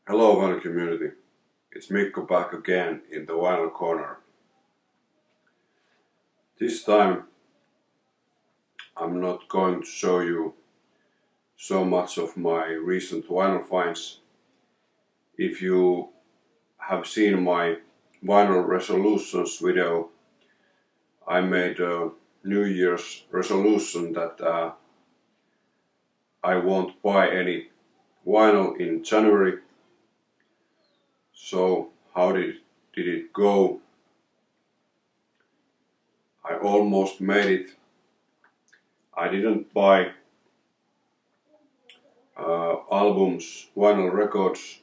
Hello vinyl community, it's Mikko back again in the vinyl corner. This time I'm not going to show you so much of my recent vinyl finds. If you have seen my vinyl resolutions video, I made a New Year's resolution that I won't buy any vinyl in January. So how did it go? I almost made it. I didn't buy albums, vinyl records,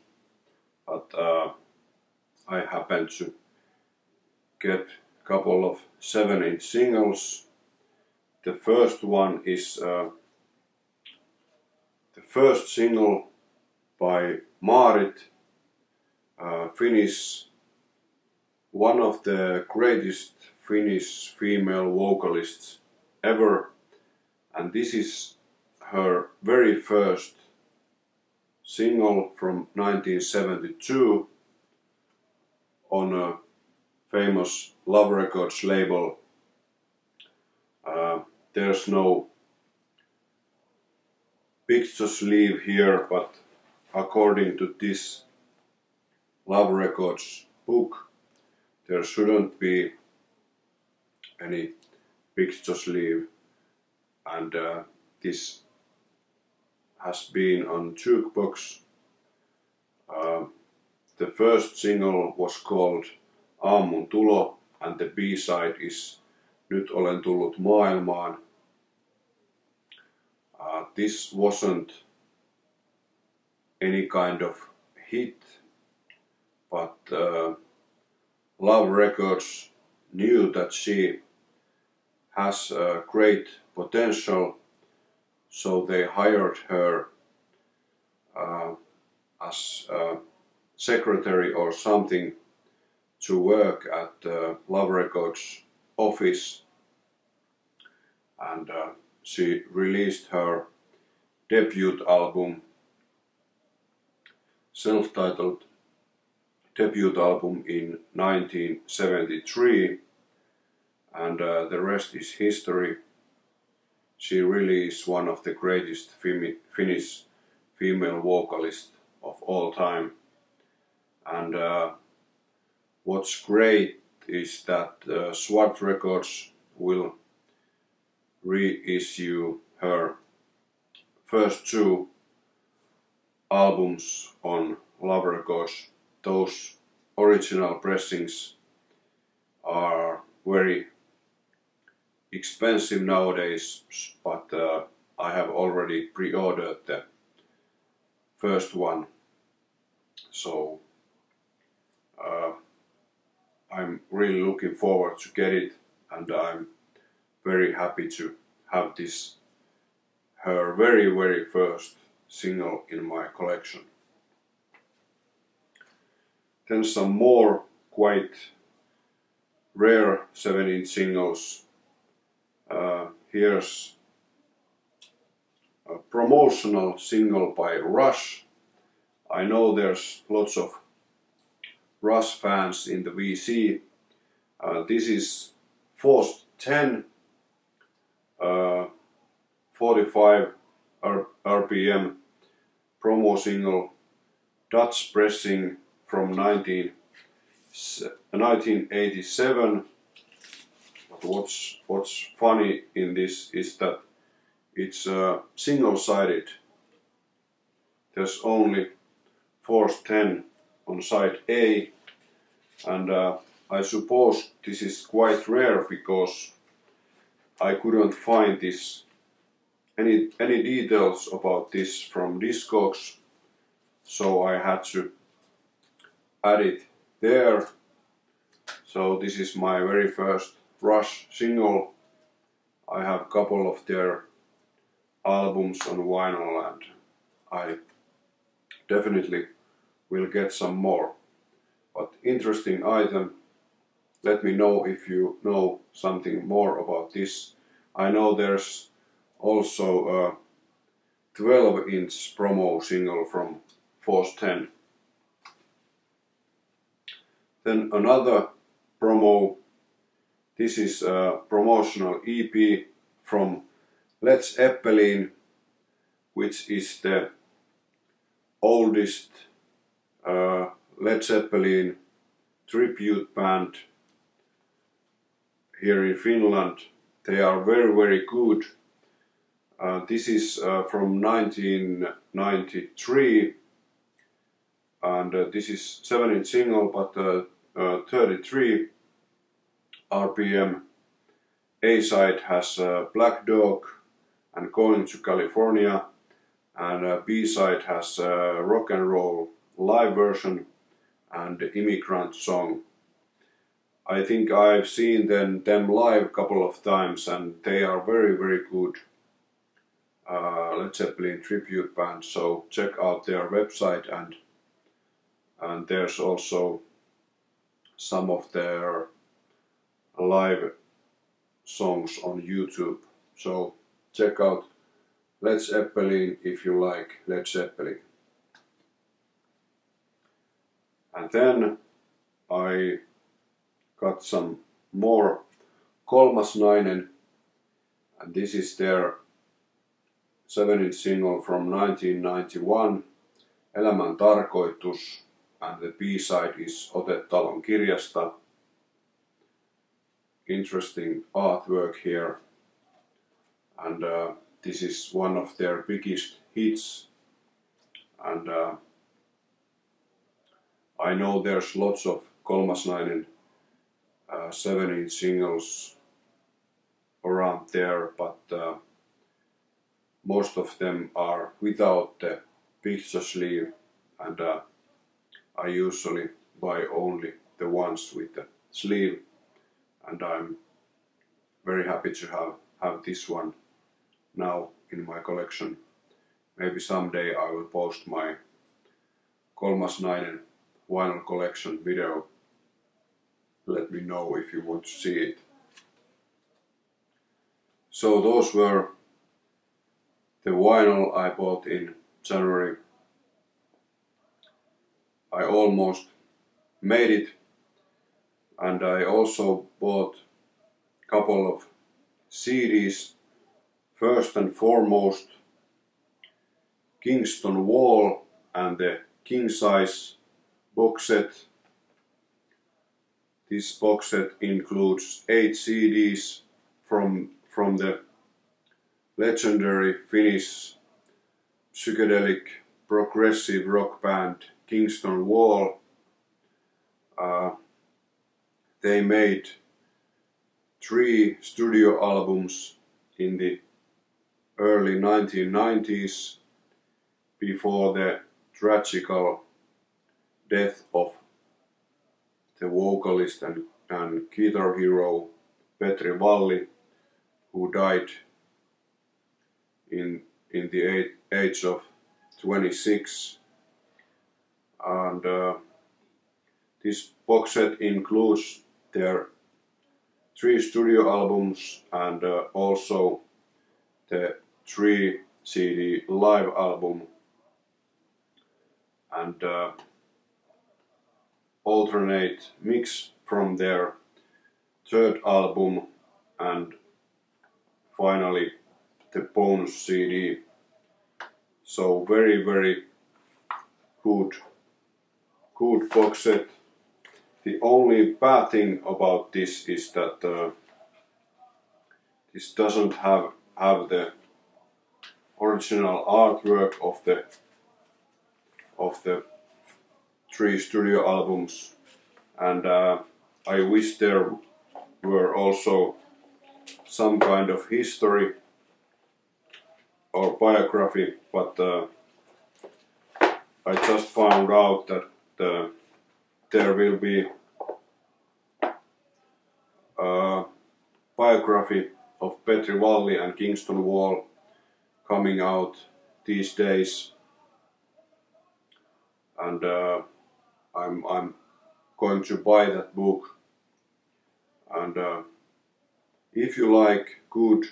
but I happened to get a couple of 7-inch singles. The first one is the first single by Maarit, Finnish, one of the greatest Finnish female vocalists ever, and this is her very first single from 1972 on a famous Love Records label. There's no picture sleeve here, but according to this Love Records book, there shouldn't be any picture sleeve, and this has been on jukebox. The first single was called Aamun tulo, and the B-side is Nyt olen tullut maailmaan. This wasn't any kind of hit, but Love Records knew that she has great potential, so they hired her as secretary or something to work at Love Records office, and she released her debut album, self-titled debut album, in 1973, and the rest is history. She really is one of the greatest Finnish female vocalists of all time, and what's great is that Swart Records will reissue her first two albums on Love Records. Those original pressings are very expensive nowadays, but I have already pre-ordered the first one, so I'm really looking forward to get it, and I'm very happy to have this, her very first single, in my collection. Then some more quite rare 7-inch singles. Here's a promotional single by Rush. I know there's lots of Rush fans in the VC. This is Force 10, 45 RPM promo single, Dutch pressing from 1987. But what's funny in this is that it's single-sided. There's only Force 10 on side A, and I suppose this is quite rare because I couldn't find this any details about this from Discogs, so I had to add it there. So this is my very first Rush single. I have a couple of their albums on vinyl, and I definitely will get some more. But interesting item. Let me know if you know something more about this. I know there's also a 12-inch promo single from Force 10. Then another promo. This is a promotional EP from Led Appoline, which is the oldest Led Zeppelin tribute band here in Finland. They are very good. This is from 1993, and this is 7-inch single, but 33 RPM. A-side has Black Dog and Going to California, and B-side has Rock and Roll live version and Immigrant Song. I think I've seen them live a couple of times, and they are very good Led Zeppelin tribute band. So check out their website, and there's also some of their live songs on YouTube. So check out Led Zeppelin if you like Led Zeppelin. And then I got some more Kolmasnainen, and this is their 7-inch single from 1991, Elämän tarkoitus, and the B-side is Ote talon kirjasta. Interesting artwork here, and this is one of their biggest hits, and I know there's lots of Kolmasnainen 7-inch singles around there, but most of them are without the picture sleeve, and I usually buy only the ones with the sleeve, and I'm very happy to have this one now in my collection. Maybe someday I will post my Kolmasnainen vinyl collection video. Let me know if you want to see it. So those were the vinyl I bought in January. I almost made it, and I also bought a couple of CDs. First and foremost, Kingston Wall and the king size box set. This box set includes 8 CDs from the legendary Finnish psychedelic progressive rock band Kingston Wall. They made 3 studio albums in the early 1990s before the tragical death of the vocalist and guitar hero Petri Valli, who died in the age of 26. And this box set includes their 3 studio albums and also the 3 CD live album, and alternate mix from their 3rd album, and finally the bonus CD. So very good box set. The only bad thing about this is that this doesn't have the original artwork of the 3 studio albums, and I wish there were also some kind of history or biography, but I just found out that there will be a biography of Petri Valli and Kingston Wall coming out these days, and I'm going to buy that book. And if you like good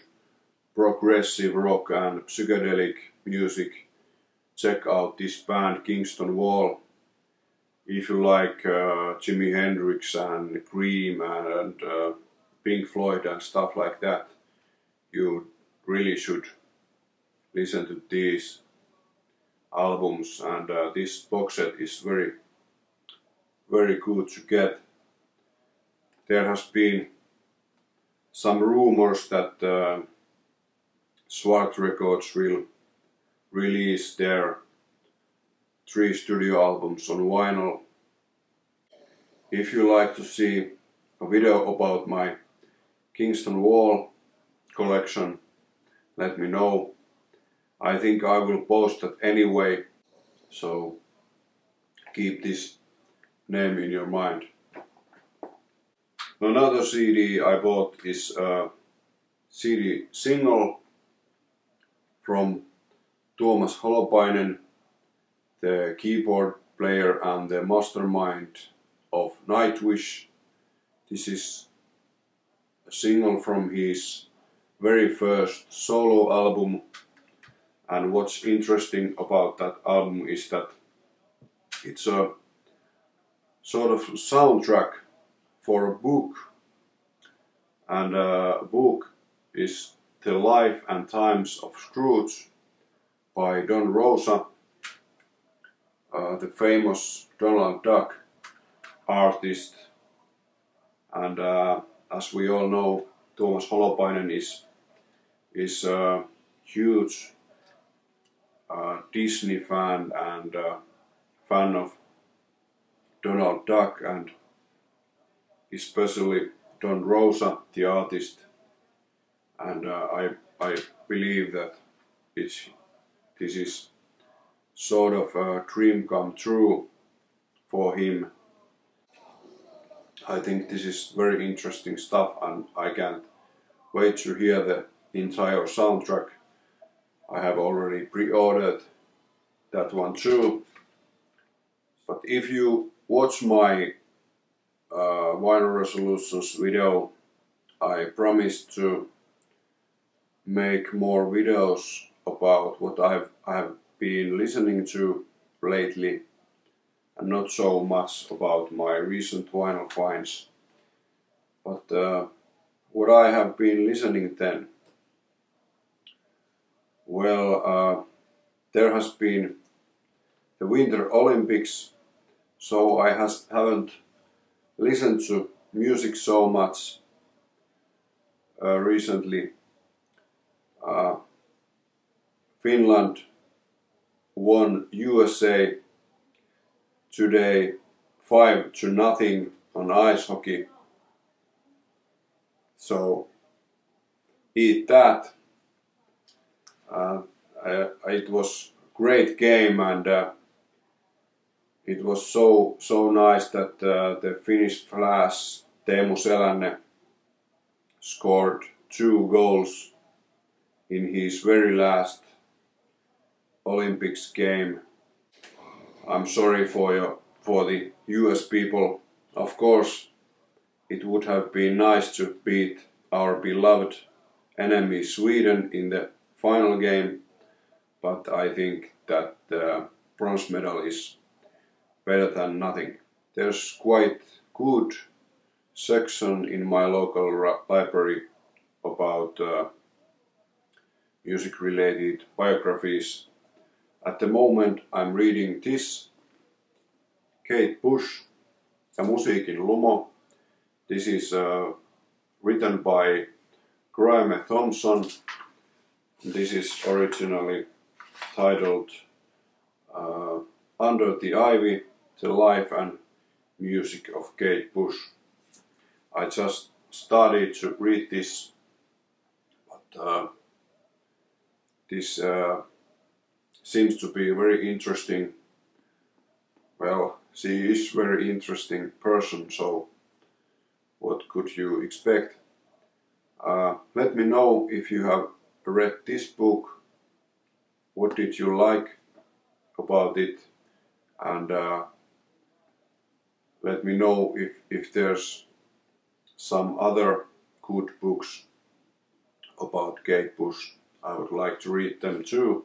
progressive rock and psychedelic music, check out this band Kingston Wall. if you like Jimi Hendrix and Cream and Pink Floyd and stuff like that, you really should listen to these albums, and this box set is very good to get. There has been some rumors that Swart Records will release their 3 studio albums on vinyl. If you like to see a video about my Kingston Wall collection, let me know. I think I will post that anyway, so keep this name in your mind. Another CD I bought is a CD single from Tuomas Holopainen, the keyboard player and the mastermind of Nightwish. This is a single from his very first solo album, and what's interesting about that album is that it's a sort of soundtrack for a book, and a book is The Life and Times of Scrooge by Don Rosa, the famous Donald Duck artist. And as we all know, Tuomas Holopainen is a huge Disney fan and fan of Donald Duck, and especially Don Rosa, the artist. And I believe that this is sort of a dream come true for him. I think this is very interesting stuff, and I can't wait to hear the entire soundtrack. I have already pre-ordered that one too. But if you watch my vinyl resolutions video, I promise to make more videos about what I have been listening to lately, and not so much about my recent vinyl finds. But what I have been listening then? Well, there has been the Winter Olympics, so I haven't listened to music so much recently. Finland won USA today 5-0 on ice hockey. So eat that. It was a great game, and it was so nice that the Finnish Flash Teemu Selänne scored 2 goals in his very last Olympics game. I'm sorry for the US people. Of course, it would have been nice to beat our beloved enemy Sweden in the final game, but I think that the bronze medal is better than nothing. There's quite good section in my local library about music-related biographies. At the moment I'm reading this, Kate Bush ja musiikin lumo. This is written by Graeme Thompson. This is originally titled Under the Ivy, The Life and Music of Kate Bush. I just started to read this, but this seems to be very interesting. Well, she is a very interesting person, so what could you expect? Let me know if you have read this book. What did you like about it? And let me know if there's some other good books about Kate Bush. I would like to read them too.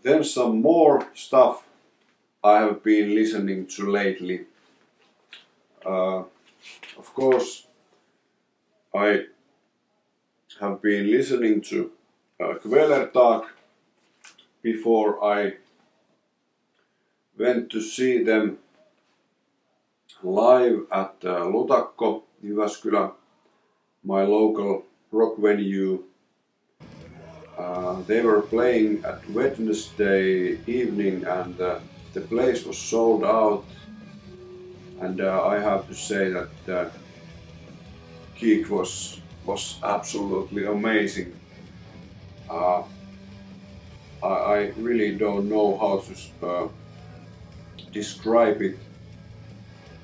Then some more stuff I have been listening to lately. Of course, I have been listening to Kvelertak before I went to see them live at Lutakko, Jyväskylä, my local rock venue. They were playing at Wednesday evening and the place was sold out, and I have to say that Geek was absolutely amazing. I really don't know how to describe it.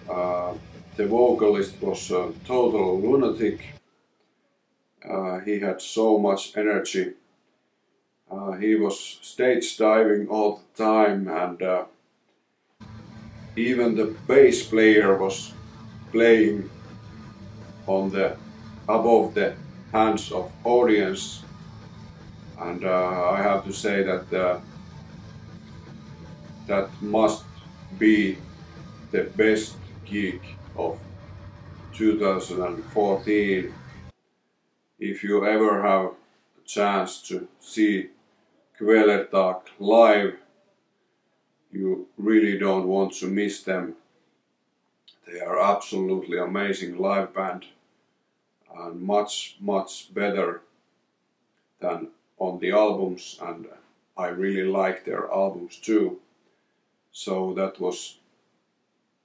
The vocalist was a total lunatic. He had so much energy. He was stage diving all the time, and even the bass player was playing on the above the hands of audience. And I have to say that that must be the best gig of 2014. If you ever have a chance to see Kvelertak live, you really don't want to miss them. They are absolutely amazing live band and much better than on the albums, and I really like their albums too. So that was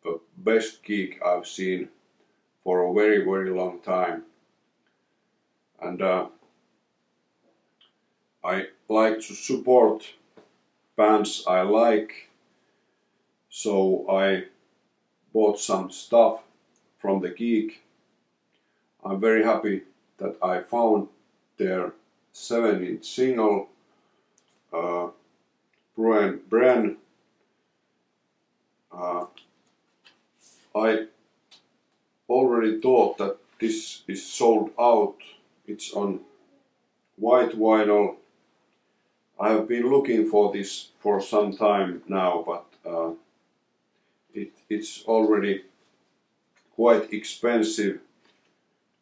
the best gig I've seen for a very long time. And I like to support bands I like, so I bought some stuff from the Geek. I'm very happy that I found their 7-inch single, Bren. I already thought that this is sold out. It's on white vinyl. I have been looking for this for some time now, but it's already quite expensive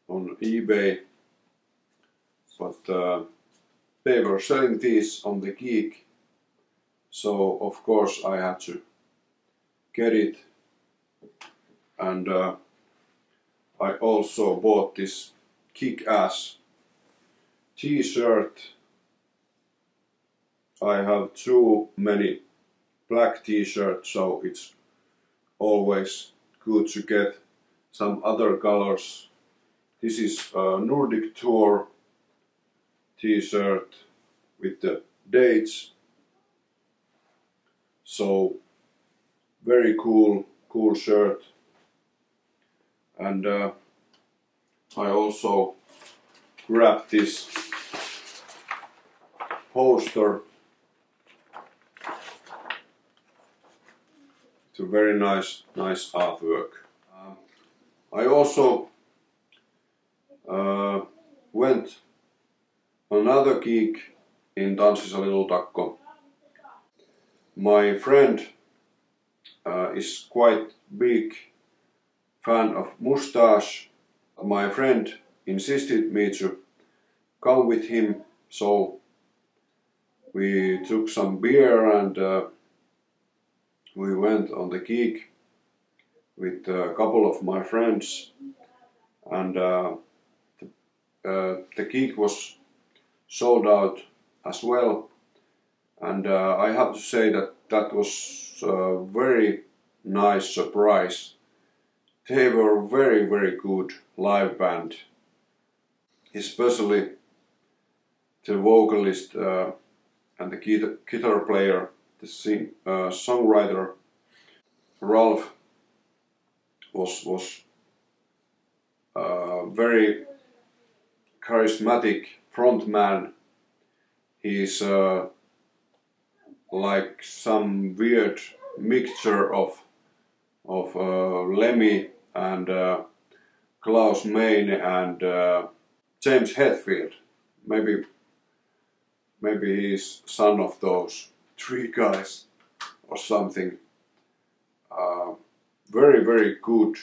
on eBay. But they were selling these on the Geek, so of course I had to get it. And I also bought this kick-ass t-shirt. I have too many black t-shirts, so it's always good to get some other colors. This is a Nordic Tour t-shirt with the dates. So very cool shirt. And I also grabbed this poster. It's a very nice artwork. I also went another gig in Tanssisali Lutakko. My friend is quite big fan of Mustache. My friend insisted me to come with him, so we took some beer and we went on the gig with a couple of my friends, and the gig was sold out as well. And I have to say that that was a very nice surprise. They were very good live band, especially the vocalist and the guitar player, the songwriter Ralph was very charismatic frontman. He's like some weird mixture of Lemmy and Klaus Meine and James Hetfield. Maybe he's son of those three guys or something. very good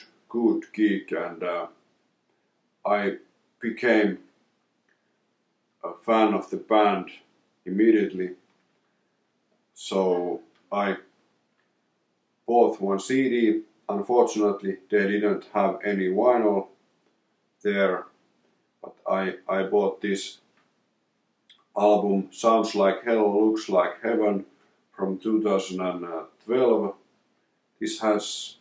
geek, and I became a fan of the band immediately. So I bought one CD. Unfortunately, they didn't have any vinyl there, but I bought this album, Sounds Like Hell, Looks Like Heaven, from 2012. This has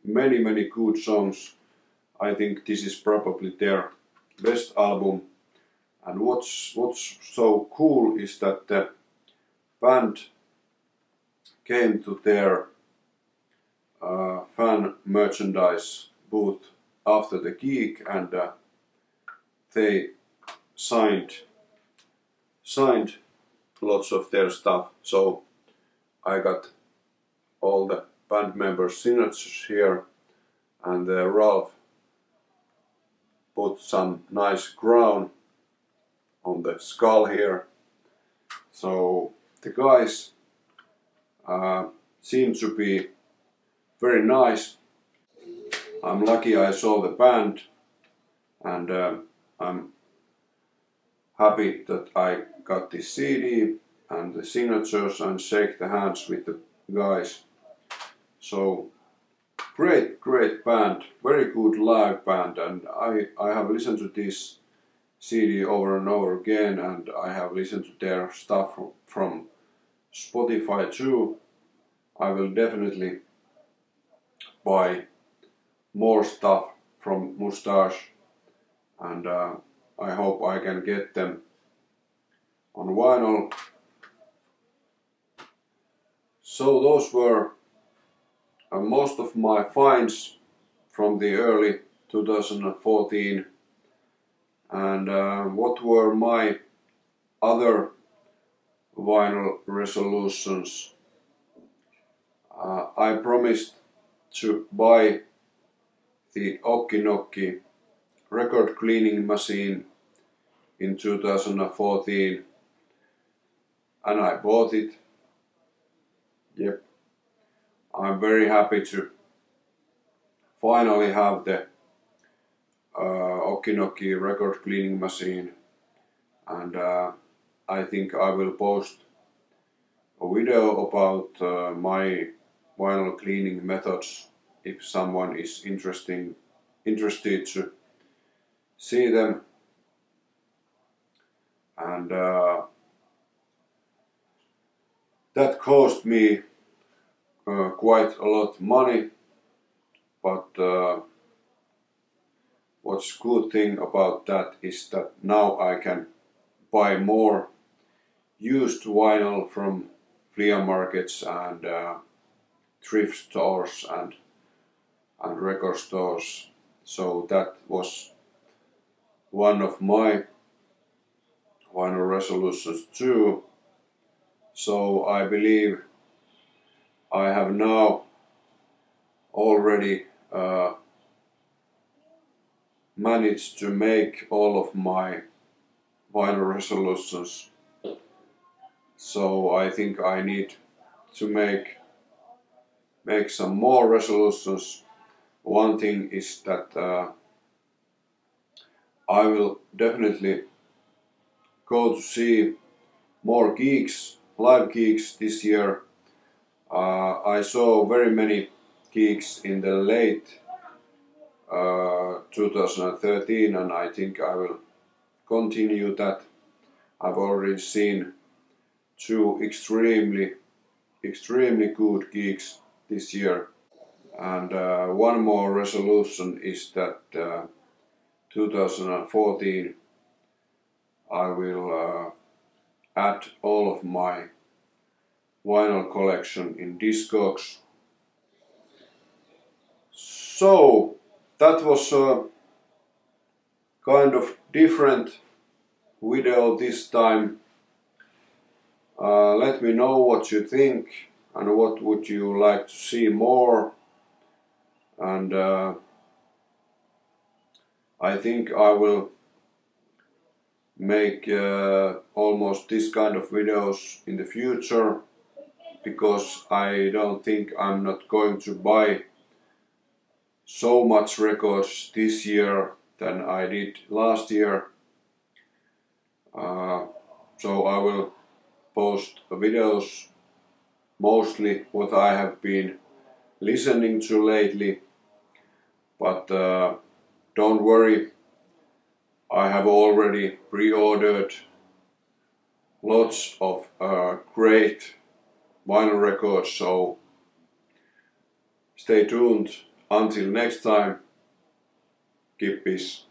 many good songs. I think this is probably their best album. And what's so cool is that the band came to their fan merchandise booth after the Geek, and they signed lots of their stuff. So I got all the band members' signatures here, and Ralph put some nice crown on the skull here. So the guys seem to be very nice. I'm lucky I saw the band, and I'm happy that I got this CD and the signatures and shake the hands with the guys. So great band, very good live band, and I have listened to this CD over and over again, and I have listened to their stuff from Spotify too. I will definitely buy more stuff from Mustache, and I hope I can get them on vinyl. So those were most of my finds from the early 2014. And what were my other vinyl resolutions? I promised to buy the Okinoki record cleaning machine in 2014, and I bought it. Yep, I'm very happy to finally have the Okinoki record cleaning machine, and I think I will post a video about my vinyl cleaning methods if someone is interested to see them. And that cost me quite a lot of money, but what's good thing about that is that now I can buy more used vinyl from flea markets and thrift stores and record stores. So that was one of my vinyl resolutions too. So I believe I have now already managed to make all of my vinyl resolutions. So I think I need to make some more resolutions. One thing is that I will definitely go to see more geeks, live geeks this year. I saw very many geeks in the late 2013, and I think I will continue that. I've already seen two extremely good geeks this year, and one more resolution is that 2014 I will add all of my vinyl collection in Discogs. So that was a kind of different video this time. Let me know what you think and what would you like to see more. And I think I will make almost this kind of videos in the future. because I don't think I'm not going to buy so much records this year than I did last year. So I will post videos mostly what I have been listening to lately, but don't worry, I have already pre-ordered lots of great vinyl records, so stay tuned. Until next time, keep peace.